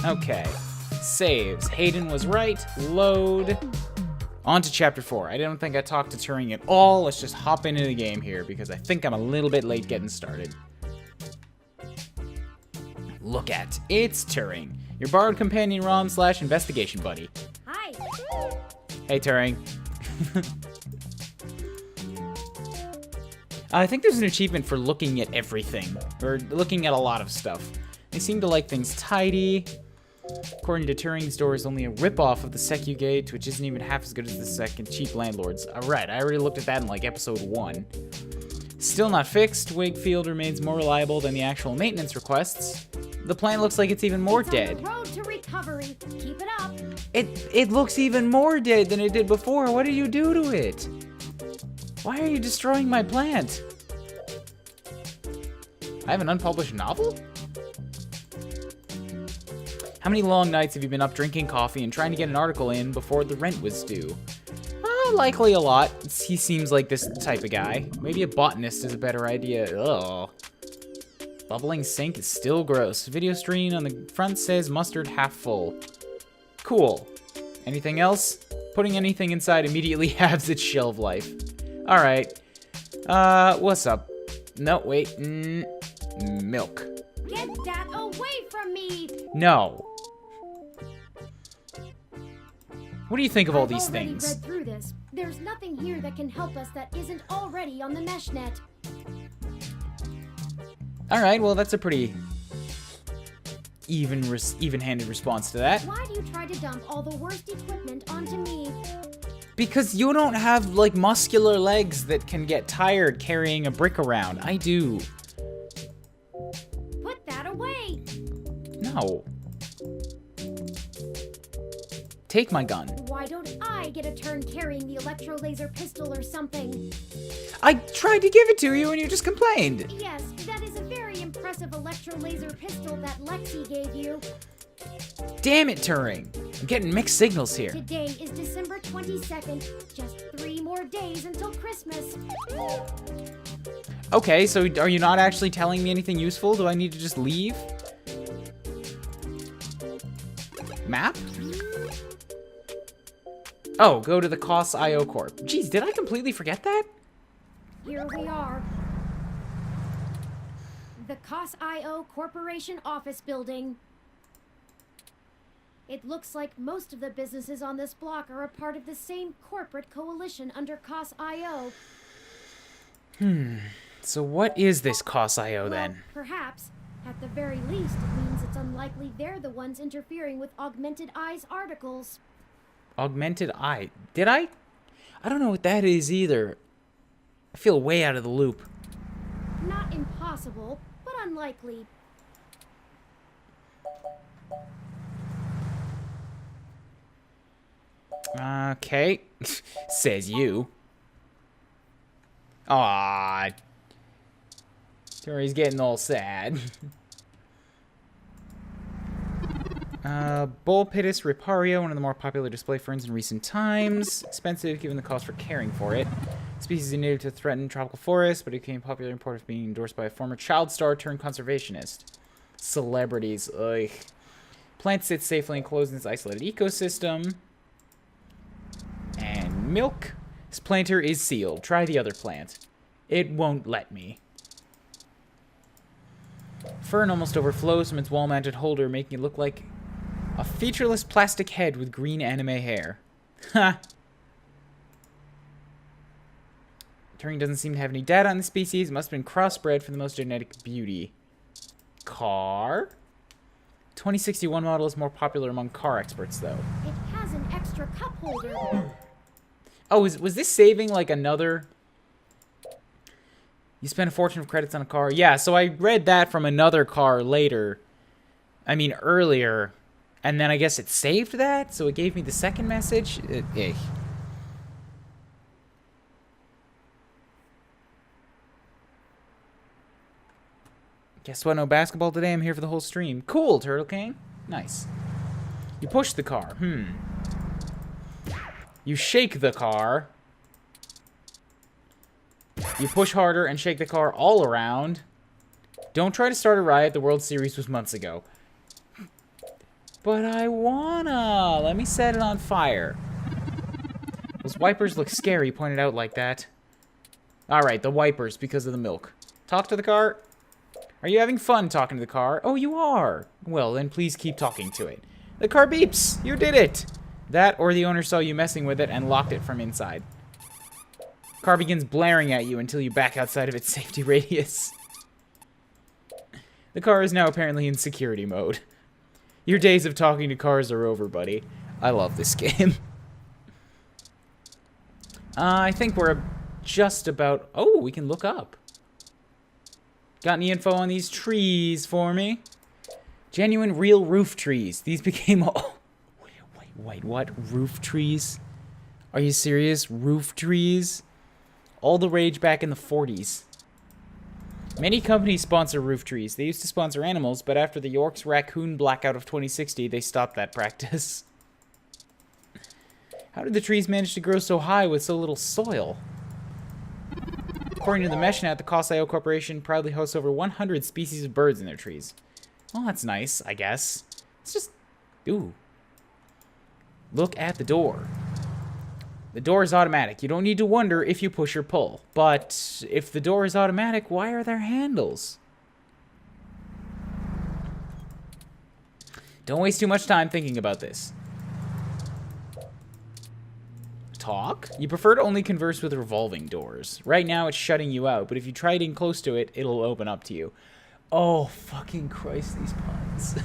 Okay. Saves. Hayden was right. Load. On to Chapter 4. I don't think I talked to Turing at all. Let's just hop into the game here, because I think I'm a little bit late getting started. Look at. It's Turing. Your borrowed companion ROM / investigation buddy. Hi. Hey, Turing. I think there's an achievement for looking at everything, or looking at a lot of stuff. They seem to like things tidy. According to Turing, this door is only a ripoff of the Secugate, which isn't even half as good as the second cheap landlords. Alright, I already looked at that in like episode 1. Still not fixed. Wakefield remains more reliable than the actual maintenance requests. The plant looks like it's even more dead. On the road to recovery. Keep it up. It looks even more dead than it did before. What did you do to it? Why are you destroying my plant? I have an unpublished novel? How many long nights have you been up drinking coffee and trying to get an article in before the rent was due? Likely a lot. He seems like this type of guy. Maybe a botanist is a better idea. Ugh. Bubbling sink is still gross. Video screen on the front says mustard half full. Cool. Anything else? Putting anything inside immediately halves its shelf life. Alright. What's up? No, wait. Milk. Get that away from me! No. What do you think of all these I've already things? read through this. There's nothing here that can help us that isn't already on the meshnet. Alright, well that's a pretty even-handed response to that. Why do you try to dump all the worst equipment onto me? Because you don't have, like, muscular legs that can get tired carrying a brick around. I do. Put that away! No. Take my gun. Why don't I get a turn carrying the electro-laser pistol or something? I tried to give it to you and you just complained. Yes, that is a very impressive electro-laser pistol that Lexi gave you. Damn it, Turing. I'm getting mixed signals here. Today is December 22nd. Just 3 more days until Christmas. Okay, so are you not actually telling me anything useful? Do I need to just leave? Map? Oh, go to the COS.io Corp. Jeez, did I completely forget that? Here we are. The COS.io Corporation office building. It looks like most of the businesses on this block are a part of the same corporate coalition under COS.io. So what is this COS.io then? Well, perhaps. At the very least, it means it's unlikely they're the ones interfering with Augmented Eye's articles. Augmented Eye. Did I? I don't know what that is either. I feel way out of the loop. Not impossible, but unlikely. Okay. Says you. Aww. Tori's getting all sad. Bullpitis ripario, one of the more popular display ferns in recent times. Expensive given the cost for caring for it. Species is native to threatened tropical forests, but it became popular in part of being endorsed by a former child star turned conservationist. Celebrities. Ugh. Plant sits safely enclosed in its isolated ecosystem. And milk. This planter is sealed. Try the other plant. It won't let me. Fern almost overflows from its wall-mounted holder, making it look like a featureless plastic head with green anime hair. Ha! Turing doesn't seem to have any data on the species. It must have been crossbred for the most genetic beauty. Car? 2061 model is more popular among car experts, though. It has an extra cup holder. Oh, was this saving, like, another... You spent a fortune of credits on a car. Yeah, so I read that from another car later. I mean, earlier. And then I guess it saved that, so it gave me the second message. Guess what? No basketball today. I'm here for the whole stream. Cool, Turtle King. Nice. You push the car. You shake the car. You push harder and shake the car all around. Don't try to start a riot. The World Series was months ago. But I wanna. Let me set it on fire. Those wipers look scary pointed out like that. Alright, the wipers because of the milk. Talk to the car. Are you having fun talking to the car? Oh, you are. Well, then please keep talking to it. The car beeps. You did it. That or the owner saw you messing with it and locked it from inside. Car begins blaring at you until you back outside of its safety radius. The car is now apparently in security mode. Your days of talking to cars are over, buddy. I love this game. I think we're just about... Oh, we can look up. Got any info on these trees for me? Genuine real roof trees. These became... Oh, wait, what? Roof trees? Are you serious? Roof trees? All the rage back in the 40s. Many companies sponsor roof trees. They used to sponsor animals, but after the York's raccoon blackout of 2060, they stopped that practice. How did the trees manage to grow so high with so little soil? According to the MeshNet, the Cosio Corporation proudly hosts over 100 species of birds in their trees. Well, that's nice, I guess. It's just... Ooh. Look at the door. The door is automatic. You don't need to wonder if you push or pull. But if the door is automatic, why are there handles? Don't waste too much time thinking about this. Talk? You prefer to only converse with revolving doors. Right now it's shutting you out, but if you try getting close to it, it'll open up to you. Oh, fucking Christ, these puns.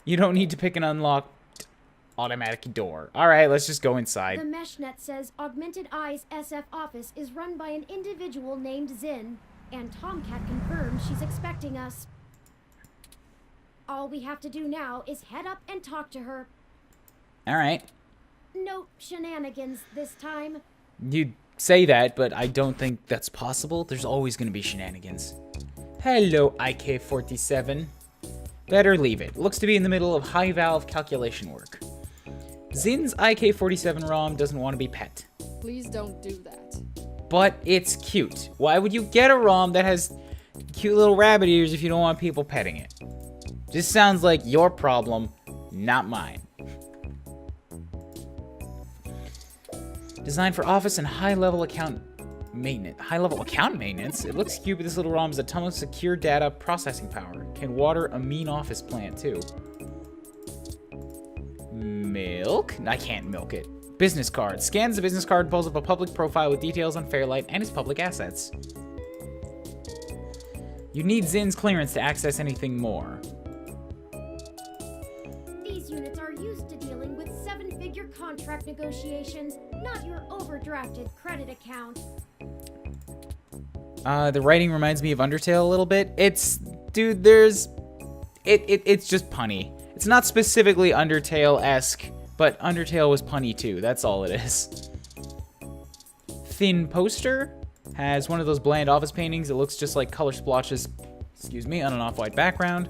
You don't need to pick an unlocked automatic door. Alright, let's just go inside. The MeshNet says Augmented Eye's SF office is run by an individual named Zin, and Tomcat confirms she's expecting us. All we have to do now is head up and talk to her. Alright. No shenanigans this time. You say that, but I don't think that's possible. There's always going to be shenanigans. Hello, IK-47. Better leave it. Looks to be in the middle of high-valve calculation work. Zin's IK-47 ROM doesn't want to be pet. Please don't do that. But it's cute. Why would you get a ROM that has cute little rabbit ears if you don't want people petting it? Just sounds like your problem, not mine. Designed for office and high-level account maintenance. High-level account maintenance? It looks cute, but this little ROM has a ton of secure data processing power. Can water a mean office plant, too. Milk? I can't milk it. Business card. Scans the business card, pulls up a public profile with details on Fairlight and his public assets. You need Zin's clearance to access anything more. These units are used to dealing with seven-figure contract negotiations, not your overdrafted credit account. The writing reminds me of Undertale a little bit. It's, dude, it's just punny. It's not specifically Undertale-esque, but Undertale was punny too. That's all it is. Thin poster has one of those bland office paintings. It looks just like color splotches, excuse me, on an off-white background.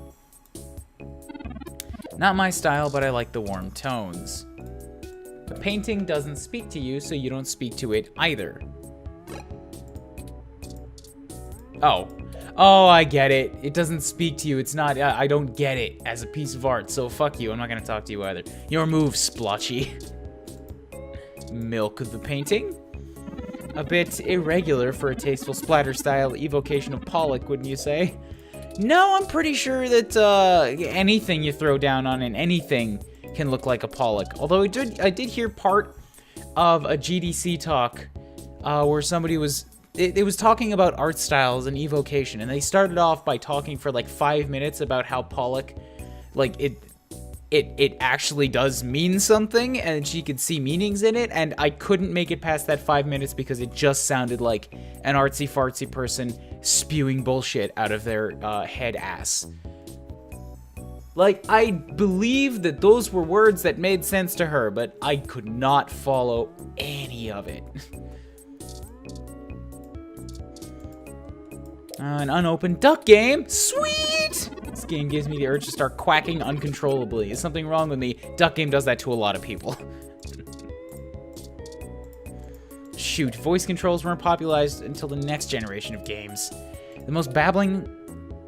Not my style, but I like the warm tones. The painting doesn't speak to you, so you don't speak to it either. Oh, I get it. It doesn't speak to you. It's not, I don't get it as a piece of art, so fuck you. I'm not gonna talk to you either. Your move, splotchy. Milk of the painting. A bit irregular for a tasteful splatter-style evocation of Pollock, wouldn't you say? No, I'm pretty sure that anything you throw down on an anything can look like a Pollock. Although I did hear part of a GDC talk where somebody was... It was talking about art styles and evocation, and they started off by talking for like 5 minutes about how Pollock, like, it actually does mean something, and she could see meanings in it, and I couldn't make it past that 5 minutes because it just sounded like an artsy-fartsy person spewing bullshit out of their head ass. Like, I believe that those were words that made sense to her, but I could not follow any of it. An unopened duck game. Sweet! This game gives me the urge to start quacking uncontrollably. Is something wrong with me? Duck game does that to a lot of people. Shoot, voice controls weren't popularized until the next generation of games. The most babbling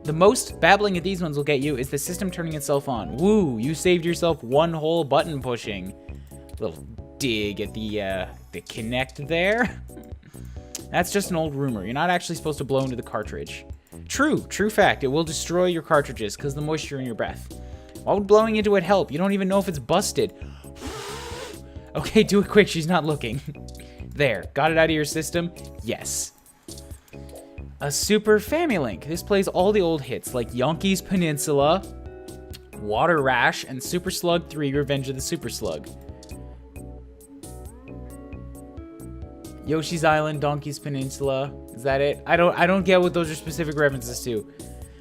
The most babbling at these ones will get you is the system turning itself on. Woo, you saved yourself one whole button pushing. Little dig at the Kinect there. That's just an old rumor. You're not actually supposed to blow into the cartridge. True fact. It will destroy your cartridges because of the moisture in your breath. Why would blowing into it help? You don't even know if it's busted. Okay, do it quick. She's not looking. There. Got it out of your system? Yes. A Super Family Link. This plays all the old hits like Yonkey's Peninsula, Water Rash, and Super Slug 3 Revenge of the Super Slug. Yoshi's Island, Donkey's Peninsula. Is that it? I don't get what those are specific references to.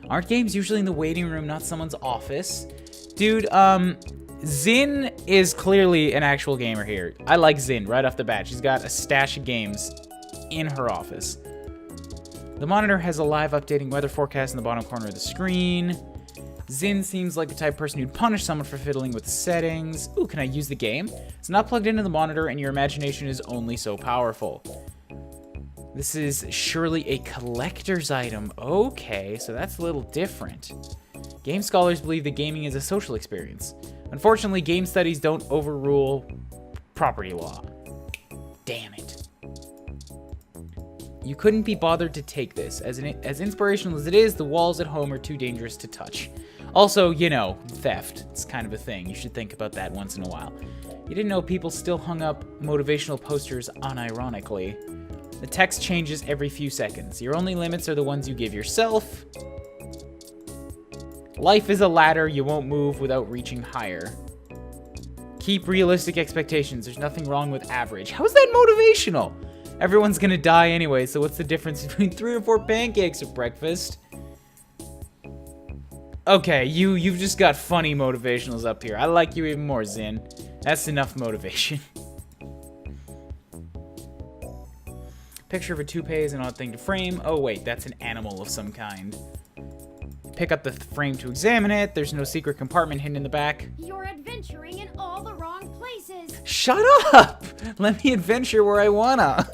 Aren't games usually in the waiting room, not someone's office? Dude, Zin is clearly an actual gamer here. I like Zin right off the bat. She's got a stash of games in her office. The monitor has a live updating weather forecast in the bottom corner of the screen. Zin seems like the type of person who'd punish someone for fiddling with the settings. Ooh, can I use the game? It's not plugged into the monitor and your imagination is only so powerful. This is surely a collector's item. Okay, so that's a little different. Game scholars believe that gaming is a social experience. Unfortunately, game studies don't overrule property law. Damn it. You couldn't be bothered to take this. As inspirational as it is, the walls at home are too dangerous to touch. Also, you know, theft. It's kind of a thing. You should think about that once in a while. You didn't know people still hung up motivational posters unironically. The text changes every few seconds. Your only limits are the ones you give yourself. Life is a ladder. You won't move without reaching higher. Keep realistic expectations. There's nothing wrong with average. How is that motivational? Everyone's gonna die anyway, so what's the difference between 3 or 4 pancakes at breakfast? Okay, you've just got funny motivationals up here. I like you even more, Zin. That's enough motivation. Picture of a toupee is an odd thing to frame. Oh wait, that's an animal of some kind. Pick up the frame to examine it. There's no secret compartment hidden in the back. You're adventuring in all the wrong places. Shut up! Let me adventure where I wanna.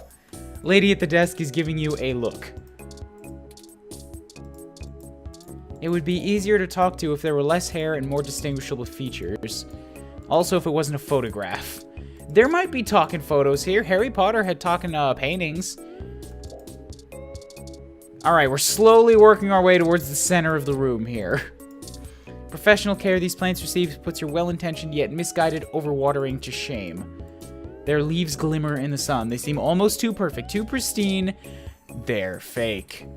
Lady at the desk is giving you a look. It would be easier to talk to if there were less hair and more distinguishable features. Also, if it wasn't a photograph. There might be talking photos here. Harry Potter had talking paintings. Alright, we're slowly working our way towards the center of the room here. Professional care these plants receive puts your well-intentioned yet misguided overwatering to shame. Their leaves glimmer in the sun. They seem almost too perfect, too pristine. They're fake.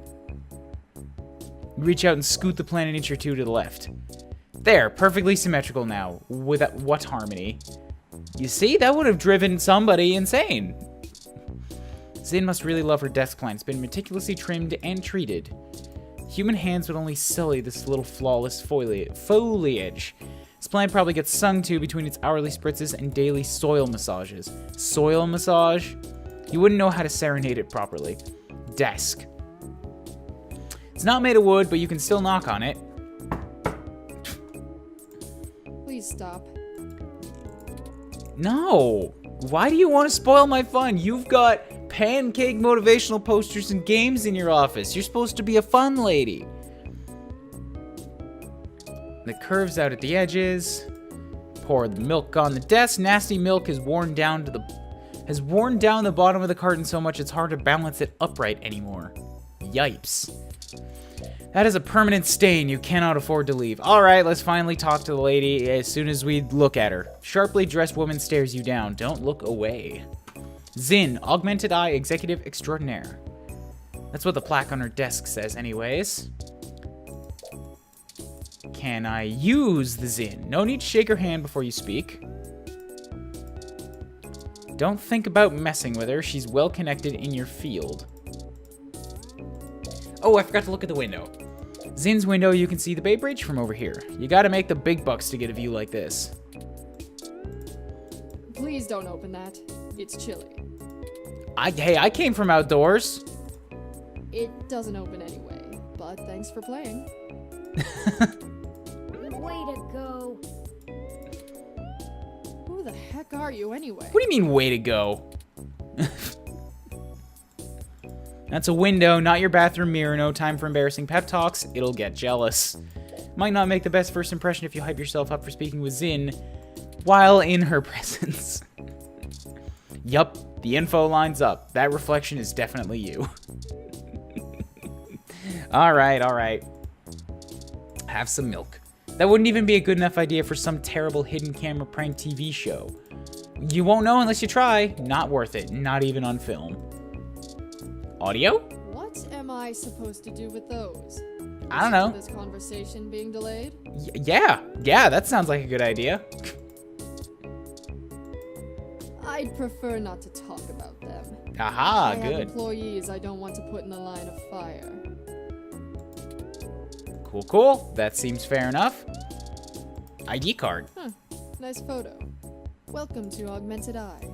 Reach out and scoot the plant an inch or two to the left. There, perfectly symmetrical now. With what harmony? You see, that would have driven somebody insane. Zin must really love her desk plant. It's been meticulously trimmed and treated. Human hands would only sully this little flawless foliage. This plant probably gets sung to between its hourly spritzes and daily soil massages. Soil massage? You wouldn't know how to serenade it properly. Desk. It's not made of wood, but you can still knock on it. Please stop. No. Why do you want to spoil my fun? You've got pancake motivational posters and games in your office. You're supposed to be a fun lady. The curves out at the edges. Pour the milk on the desk. Nasty milk has worn down the bottom of the carton so much it's hard to balance it upright anymore. Yipes. That is a permanent stain you cannot afford to leave. Alright, let's finally talk to the lady as soon as we look at her. Sharply dressed woman stares you down. Don't look away. Zin, Augmented Eye Executive Extraordinaire. That's what the plaque on her desk says anyways. Can I use the Zin? No need to shake her hand before you speak. Don't think about messing with her. She's well connected in your field. Oh, I forgot to look at the window. Zin's window, you can see the Bay Bridge from over here. You gotta make the big bucks to get a view like this. Please don't open that. It's chilly. Hey, I came from outdoors. It doesn't open anyway, but thanks for playing. Way to go. Who the heck are you anyway? What do you mean, way to go? That's a window, not your bathroom mirror. No time for embarrassing pep talks. It'll get jealous. Might not make the best first impression if you hype yourself up for speaking with Zin while in her presence. Yup, the info lines up. That reflection is definitely you. Alright. Have some milk. That wouldn't even be a good enough idea for some terrible hidden camera prank TV show. You won't know unless you try. Not worth it. Not even on film. Audio? What am I supposed to do with those? I don't know. This conversation being delayed? Yeah, that sounds like a good idea. I'd prefer not to talk about them. Aha, I have good. employees I don't want to put in the line of fire. Cool. That seems fair enough. ID card. Nice photo. Welcome to Augmented Eye.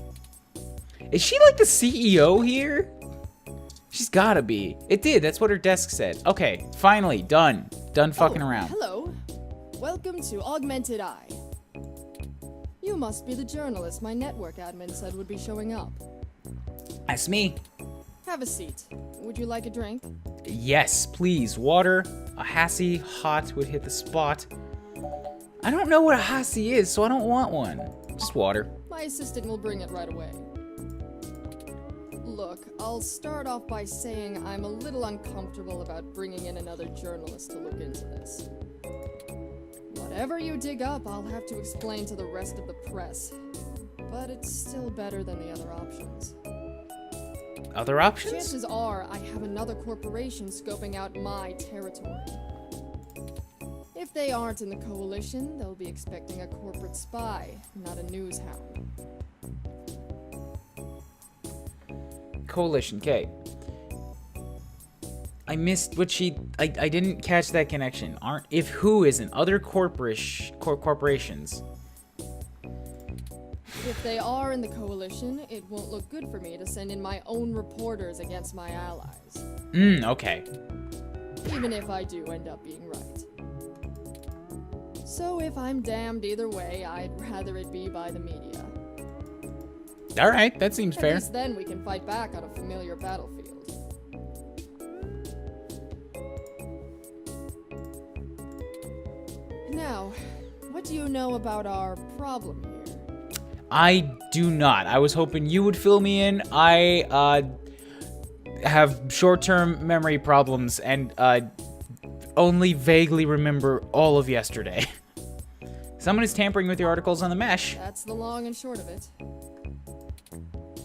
Is she like the CEO here? She's gotta be. It did, that's what her desk said. Okay, finally, done. Done fucking around. Hello. Welcome to Augmented Eye. You must be the journalist my network admin said would be showing up. That's me. Have a seat. Would you like a drink? Yes, please. Water. A Hassie hot would hit the spot. I don't know what a Hassie is, so I don't want one. Just water. My assistant will bring it right away. Look, I'll start off by saying I'm a little uncomfortable about bringing in another journalist to look into this. Whatever you dig up, I'll have to explain to the rest of the press. But it's still better than the other options. Other options? Chances are I have another corporation scoping out my territory. If they aren't in the coalition, they'll be expecting a corporate spy, not a news hound. Coalition, okay. I missed what she... I didn't catch that connection. If who isn't? Other corporations. If they are in the coalition, it won't look good for me to send in my own reporters against my allies. Okay. Even if I do end up being right. So if I'm damned either way, I'd rather it be by the media. Alright, that seems At fair. least then we can fight back on a familiar battlefield. Now, what do you know about our problem here? I do not. I was hoping you would fill me in. I have short-term memory problems and only vaguely remember all of yesterday. Someone is tampering with your articles on the mesh. That's the long and short of it.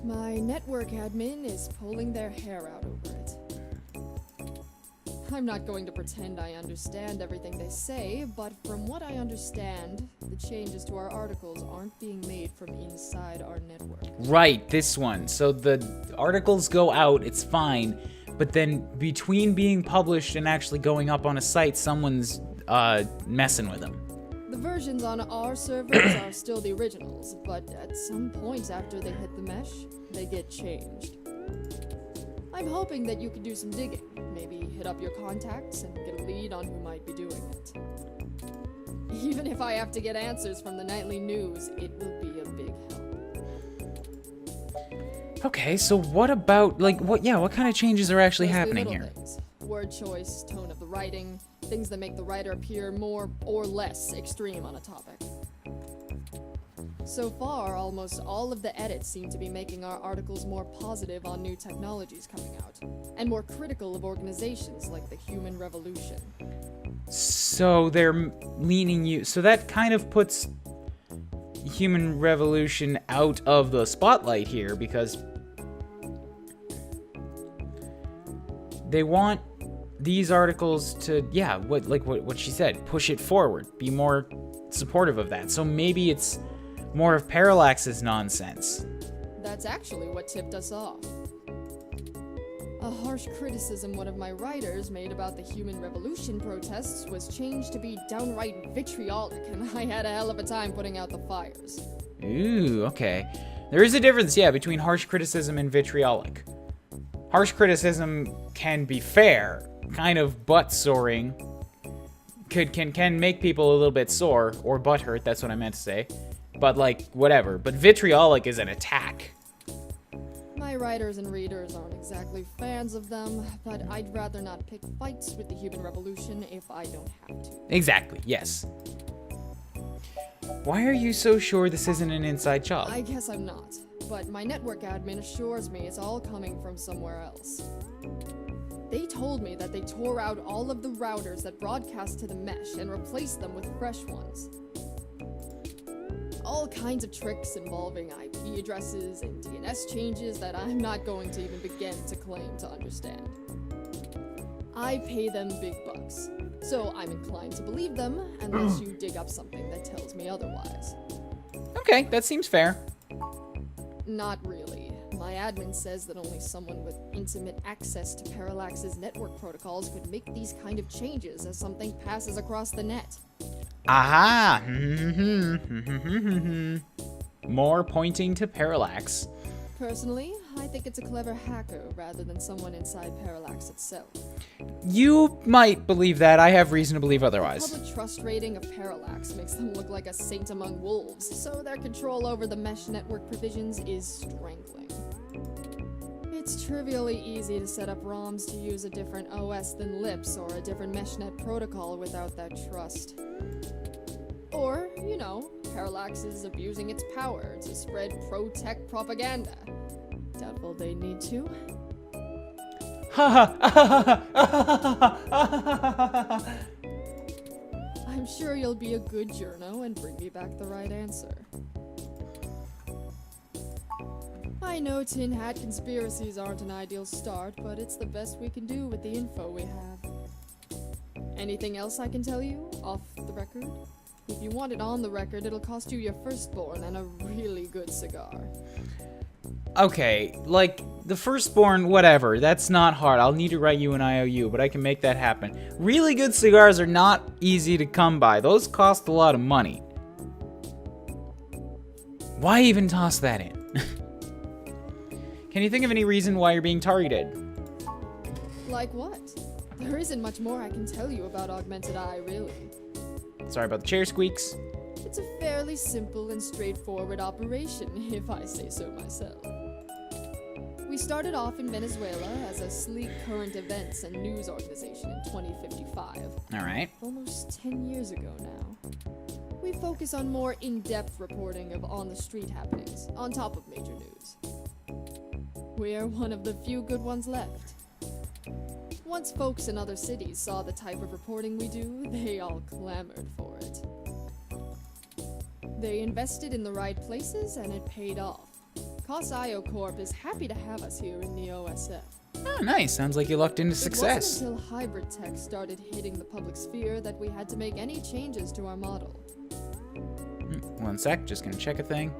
My network admin is pulling their hair out over it. I'm not going to pretend I understand everything they say, but from what I understand, the changes to our articles aren't being made from inside our network. Right, this one. So the articles go out, it's fine, but then between being published and actually going up on a site, someone's messing with them. The versions on our servers are still the originals, but at some point after they hit the mesh, they get changed. I'm hoping that you can do some digging, maybe hit up your contacts and get a lead on who might be doing it. Even if I have to get answers from the nightly news, it will be a big help. Okay, so what about, what kind of changes are actually Mostly happening little here? things. Word choice, tone of the writing, things that make the writer appear more or less extreme on a topic. So far, almost all of the edits seem to be making our articles more positive on new technologies coming out, and more critical of organizations like the Human Revolution. So they're leaning you... So that kind of puts Human Revolution out of the spotlight here, because they want these articles to, what she said, push it forward, be more supportive of that. So maybe it's more of Parallax's nonsense. That's actually what tipped us off. A harsh criticism one of my writers made about the Human Revolution protests was changed to be downright vitriolic, and I had a hell of a time putting out the fires. Ooh, okay. There is a difference, between harsh criticism and vitriolic. Harsh criticism can be fair, kind of butt-soring. Can make people a little bit sore, or butthurt, that's what I meant to say. But, whatever. But vitriolic is an attack. My My writers and readers aren't exactly fans of them, but I'd rather not pick fights with the human revolution if I don't have to. Exactly, yes. Why are you so sure this isn't an inside job? I guess I'm not, but my network admin assures me it's all coming from somewhere else. They told me that they tore out all of the routers that broadcast to the mesh and replaced them with fresh ones. All kinds of tricks involving IP addresses and DNS changes that I'm not going to even begin to claim to understand. I pay them big bucks, so I'm inclined to believe them unless you dig up something that tells me otherwise. Okay, that seems fair. Not really. My admin says that only someone with intimate access to Parallax's network protocols could make these kind of changes as something passes across the net. Aha! More pointing to Parallax. Personally, I think it's a clever hacker rather than someone inside Parallax itself. You might believe that. I have reason to believe otherwise. The public trust rating of Parallax makes them look like a saint among wolves, so their control over the mesh network provisions is strangling. It's trivially easy to set up ROMs to use a different OS than LIPS or a different meshnet protocol without that trust. Or, you know, Parallax is abusing its power to spread pro-tech propaganda. Doubtful they need to. I'm sure you'll be a good journo and bring me back the right answer. I know tin hat conspiracies aren't an ideal start, but it's the best we can do with the info we have. Anything else I can tell you, off the record? If you want it on the record, it'll cost you your firstborn and a really good cigar. Okay, like, the firstborn, whatever, that's not hard. I'll need to write you an IOU, but I can make that happen. Really good cigars are not easy to come by. Those cost a lot of money. Why even toss that in? Can you think of any reason why you're being targeted? Like what? There isn't much more I can tell you about Augmented Eye, really. Sorry about the chair squeaks. It's a fairly simple and straightforward operation, if I say so myself. We started off in Venezuela as a sleek current events and news organization in 2055. Alright. Almost 10 years ago now. We focus on more in-depth reporting of on-the-street happenings, on top of major news. We are one of the few good ones left. Once folks in other cities saw the type of reporting we do, they all clamored for it. They invested in the right places, and it paid off. COS-IO Corp is happy to have us here in the OSF. Oh, nice. Sounds like you lucked into success. It wasn't until hybrid tech started hitting the public sphere that we had to make any changes to our model. One sec, just gonna check a thing.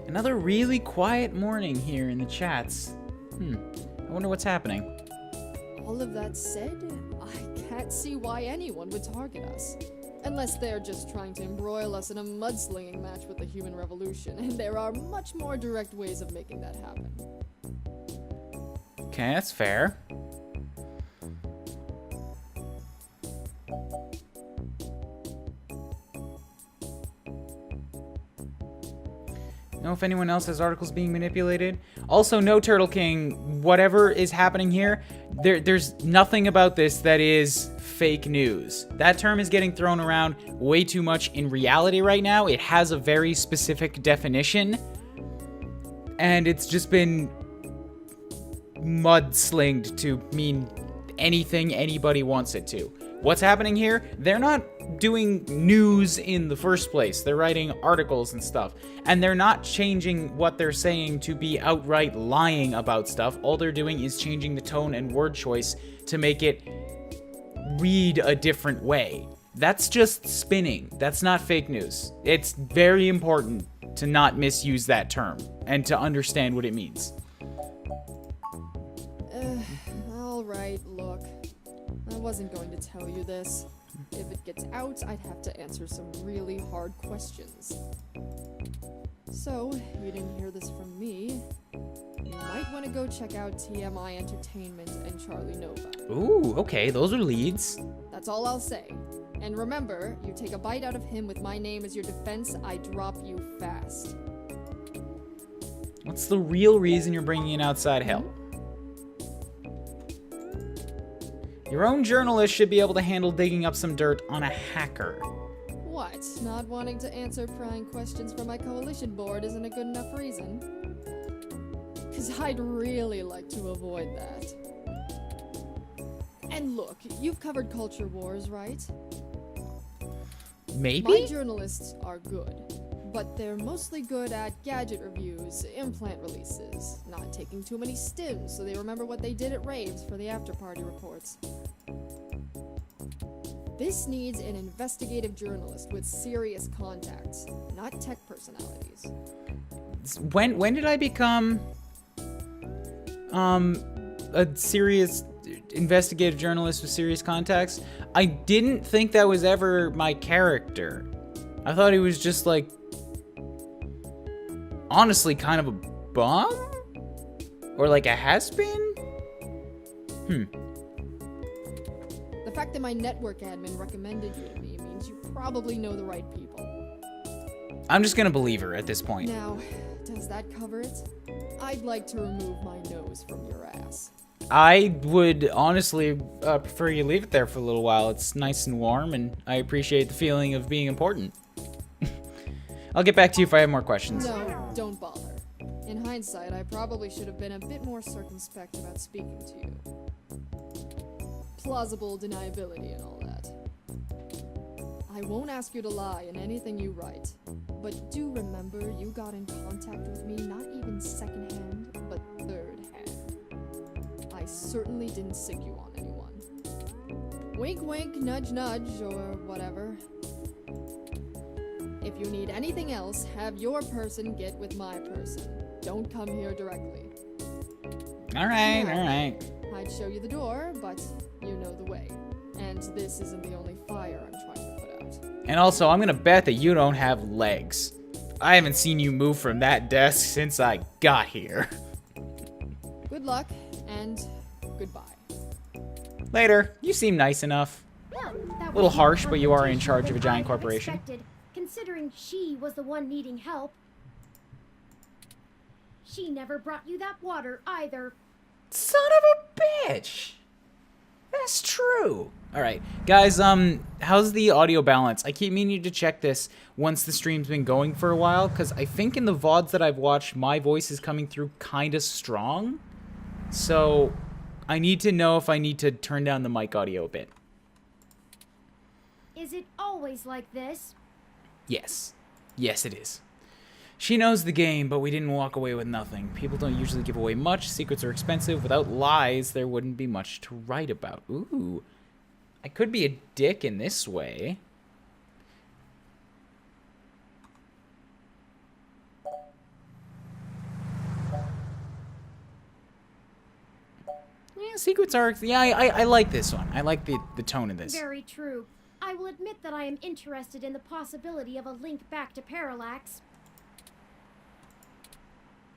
Another really quiet morning here in the chats. I wonder what's happening. All of that said, I can't see why anyone would target us. Unless they're just trying to embroil us in a mudslinging match with the human revolution, and there are much more direct ways of making that happen. Okay, that's fair. Know if anyone else has articles being manipulated. Also, no, Turtle King, whatever is happening here, there's nothing about this that is fake news. That term is getting thrown around way too much in reality right now. It has a very specific definition, and it's just been mudslinged to mean anything anybody wants it to. What's happening here? They're not doing news in the first place. They're writing articles and stuff. And they're not changing what they're saying to be outright lying about stuff. All they're doing is changing the tone and word choice to make it read a different way. That's just spinning. That's not fake news. It's very important to not misuse that term and to understand what it means. Alright, look. I wasn't going to tell you this. If it gets out, I'd have to answer some really hard questions. So, you didn't hear this from me. You might might want to go check out TMI Entertainment and Charlie Nova. Ooh, okay, those are leads. That's all I'll say. And remember, you take a bite out of him with my name as your defense, I drop you fast. What's the real reason you're bringing in outside help? Your own journalist should be able to handle digging up some dirt on a hacker. What? Not wanting to answer prying questions from my coalition board isn't a good enough reason? Because I'd really like to avoid that. And look, you've covered culture wars, right? Maybe? My journalists are good, but they're mostly good at gadget reviews, implant releases, not taking too many stims so they remember what they did at raves for the after-party reports. This needs an investigative journalist with serious contacts, not tech personalities. When did I become a serious investigative journalist with serious contacts? I didn't think that was ever my character. I thought he was just like, honestly, kind of a bum? Or like a has-been? The fact that my network admin recommended you to me means you probably know the right people. I'm just gonna believe her at this point. Now, does that cover it? I'd like to remove my nose from your ass. I would honestly prefer you leave it there for a little while. It's nice and warm, and I appreciate the feeling of being important. I'll get back to you if I have more questions. No, don't bother. In hindsight, I probably should have been a bit more circumspect about speaking to you. Plausible deniability and all that. I won't ask you to lie in anything you write, but do remember you got in contact with me not even second-hand, but third-hand. I certainly didn't sick you on anyone. Wink wink, nudge nudge, or whatever. If you need anything else, have your person get with my person. Don't come here directly. Alright. I'd show you the door, but you know the way. And this isn't the only fire I'm trying to put out. And also, I'm gonna bet that you don't have legs. I haven't seen you move from that desk since I got here. Good luck, and goodbye. Later. You seem nice enough. Well, that A little was more harsh, but you are in confrontational charge of a than giant I'd have corporation. expected, considering she was the one needing help. She never brought you that water either. Son of a bitch! That's true. Alright, guys, how's the audio balance? I keep meaning to check this once the stream's been going for a while, because I think in the VODs that I've watched, my voice is coming through kinda strong. So, I need to know if I need to turn down the mic audio a bit. Is it always like this? Yes. Yes, it is. She knows the game, but we didn't walk away with nothing. People don't usually give away much. Secrets are expensive. Without lies, there wouldn't be much to write about. Ooh. I could be a dick in this way. Yeah, secrets are... Yeah, I like this one. I like the tone of this. Very true. I will admit that I am interested in the possibility of a link back to Parallax.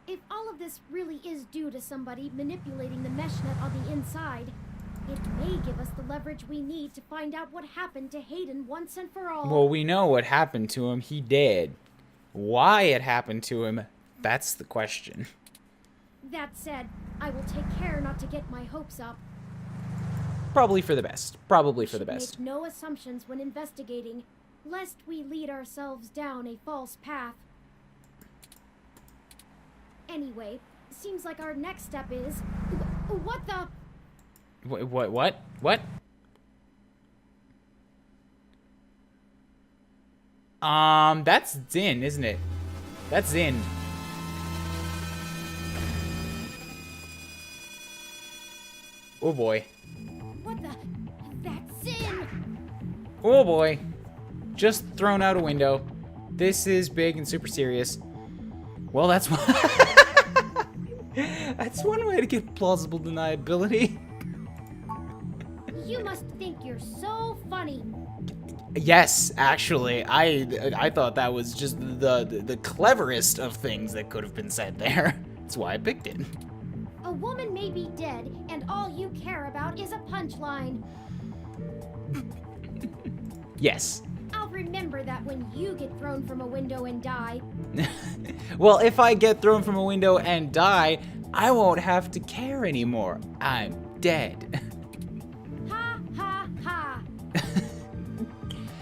If all of this really is due to somebody manipulating the mesh net on the inside, it may give us the leverage we need to find out what happened to Hayden once and for all. Well, we know what happened to him. He dead. Why it happened to him, that's the question. That said, I will take care not to get my hopes up. Probably for the best. Probably for the Should best. Make no assumptions when investigating, lest we lead ourselves down a false path. Anyway, seems like our next step is... What the... What? That's Zin, isn't it? That's Zin. Oh boy. What the... That's Zin! Oh boy. Just thrown out a window. This is big and super serious. Well, that's one... That's one way to get plausible deniability. You must think you're so funny. Yes, actually, I thought that was just the cleverest of things that could have been said there. That's why I picked it. A woman may be dead, and all you care about is a punchline. Yes. I'll remember that when you get thrown from a window and die. Well, if I get thrown from a window and die, I won't have to care anymore. I'm dead. Ha ha ha.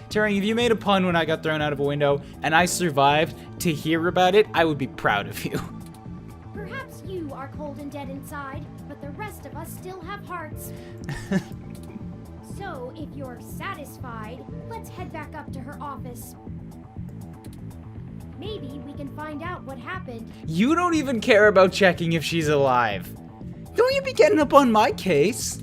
Turing, if you made a pun when I got thrown out of a window and I survived to hear about it, I would be proud of you. Perhaps you are cold and dead inside, but the rest of us still have hearts. So, if you're satisfied, let's head back up to her office. Maybe we can find out what happened. You don't even care about checking if she's alive. Don't you be getting up on my case.